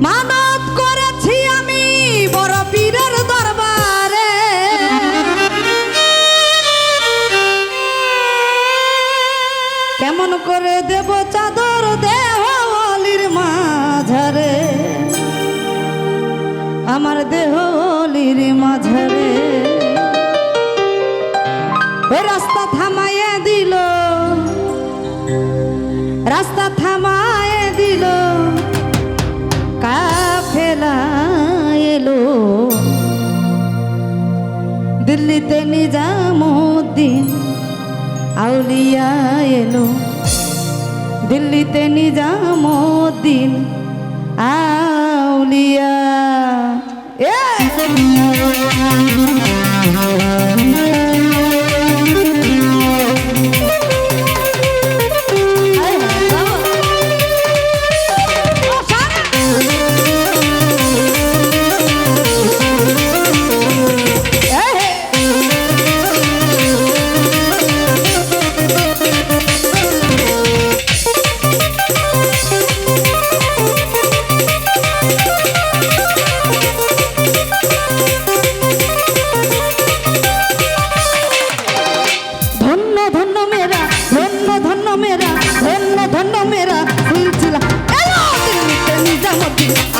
মানত করেছি আমি বড় পীরের দরবারে, কেমন করে দেব চাদর দেহলির মাঝারে, আমার দেহলির মাঝারে। ওই রাস্তা থামাইয়ে দিল, রাস্তা থামাইয়ে দিল, কাফেলা এলো দিল্লিতে নিজামুদ্দিন আউলিয়া এলো, দিল্লিতে নিজামুদ্দিন আউলিয়া।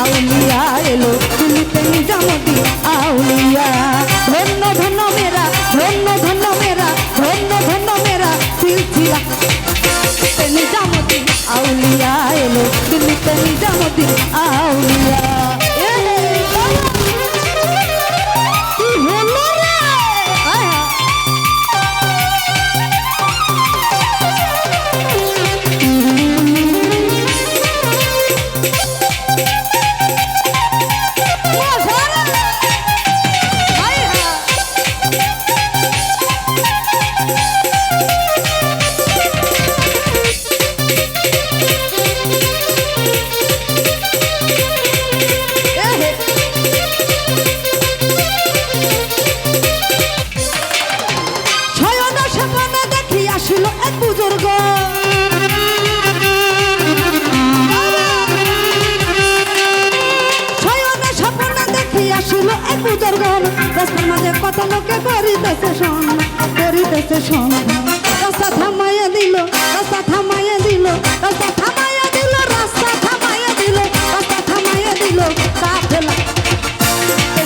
আউলিয়া এলো দিল্লিতে নিজামুদ্দিন আউলিয়া, ধন্য ধন্য মেরা, ধন্য ধন্য মেরা, ধন্য ধন্য মেরা সিলসিলা নিজামুদ্দিন আউলিয়া এলো দিল্লিতে নিজামুদ্দিন আউলিয়া। রাস্তার মাঝে কত লোকে করিতেছে সন্ধান, করিতেছে সন্ধান, রাস্তা থামাইয়া দিল, রাস্তা থামাইয়া দিল, রাস্তা থামাইয়া দিল, রাস্তা থামাইয়া দিল, রাস্তা থামাইয়া দিল, কাফেলা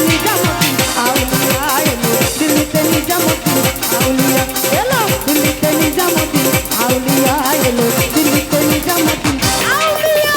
নিজামুদ্দিন আউলিয়া এলো দিল্লিতে নিজামুদ্দিন আউলিয়া এলো, দিল্লিতে নিজামুদ্দিন আউলিয়া এলো, দিল্লিতে নিজামুদ্দিন আউলিয়া।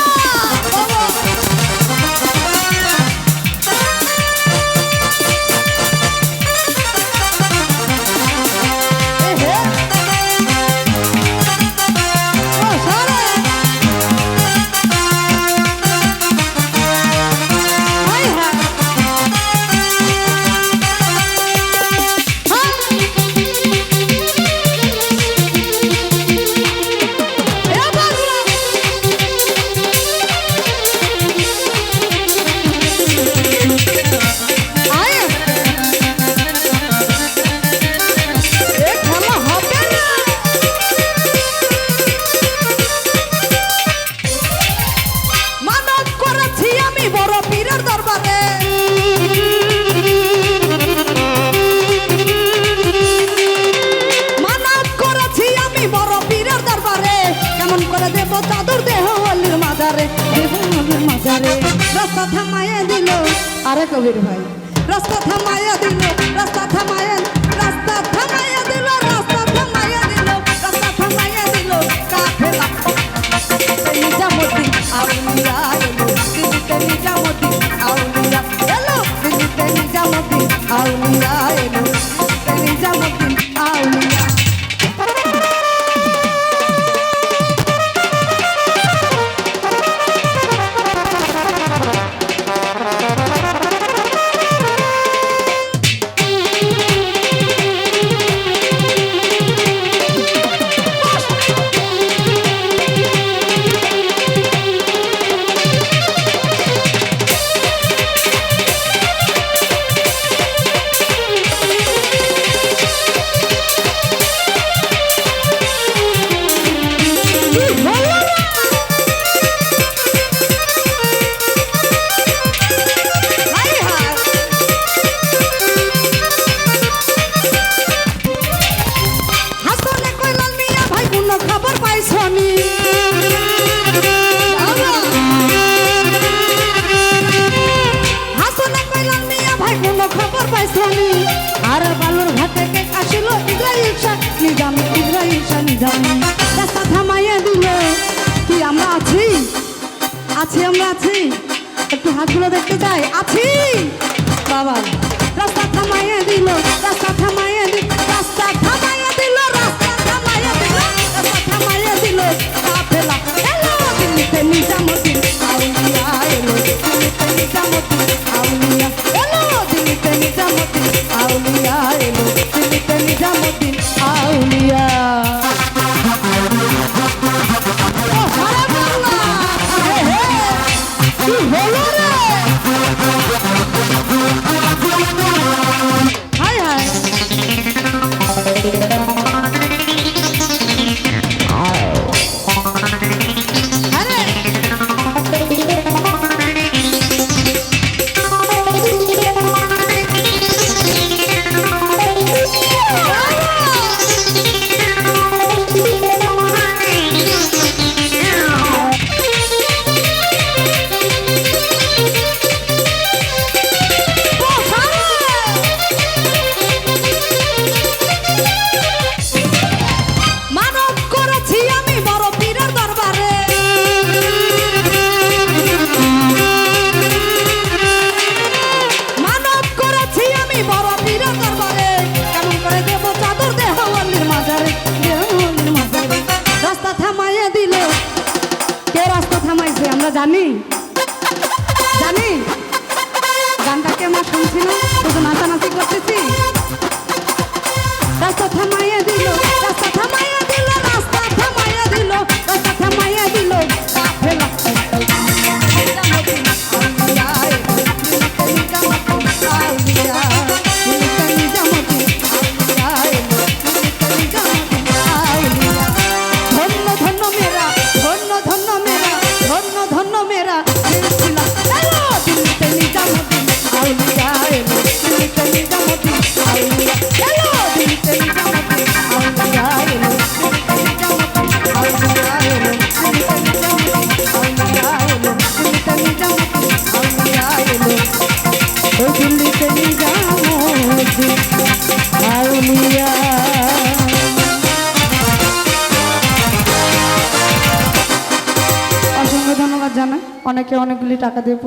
রাস্তা থামাইয়া দিল, আরে কবির ভাই, রাস্তা থামাইয়া দিল, রাস্তা থামাইয়া, রাস্তা থামাইয়া দিল, রাস্তা থামাইয়া দিল, রাস্তা থামাইয়া দিল, কাফেলা নিজামুদ্দিন আউলিয়া এলো দিল্লিতে নিজামুদ্দিন আউলিয়া এলো, দিল্লিতে নিজামুদ্দিন আউলিয়া এলো, দিল্লিতে নিজামুদ্দিন আউলিয়া। আছি একটু হাতগুলো দেখতে চাই আছি বাবা রাস্তা থামাইয়া দিল রাস্তা থামাইয়া দিল রাস্তা থামাইয়া দিল রাস্তা থামাইয়া দিল রাস্তা থামাইয়া দিল কাফেলা এলো দিল্লিতে নিজামুদ্দিন আউলিয়া এলো দিল্লিতে নিজামুদ্দিন আউলিয়া এলো দিল্লিতে নিজামুদ্দিন আউলিয়া এলো দিল্লিতে নিজামুদ্দিন আউলিয়া হায় হায় আরে মানব করেছি আমি বড় পীরের দরবারে মানব করেছি আমি বড় পীরের দরবারে কেমন করে দেব চাদর দেহ অলির মাজারে দেহ অলির মাজারে রাস্তা থামাইয়া দিল কে রাস্তা থামাইছে আমরা জানি জানি গানটাকে আমরা শুনছি না শুধু নাচানাচি করতেছি রাস্তা থামাইয়া দিল রাস্তা থামাইয়া দিল রাস্তা থামাইয়া দিল রাস্তা থামাইয়া দিল কাফেলা ধন্য ধন্য মেরা ধন্য ধন্য মেরা ধন্য ধন্য মেরা সিলসিলা এলো দিল্লিতে নিজামুদ্দিন আউলিয়া এলো দিল্লিতে নিজামুদ্দিন আউলিয়া এলো দিল্লিতে নিজামুদ্দিন আউলিয়া এলো দিল্লিতে নিজামুদ্দিন আউলিয়া এলো দিল্লিতে নিজামুদ্দিন আউলিয়া এলো দিল্লিতে নিজামুদ্দিন আউলিয়া এলো ও দিল্লিতে নিজামুদ্দিন আউলিয়া অসংখ্য ধন্যবাদ জানাই অনেকে অনেকগুলি টাকা দিয়ে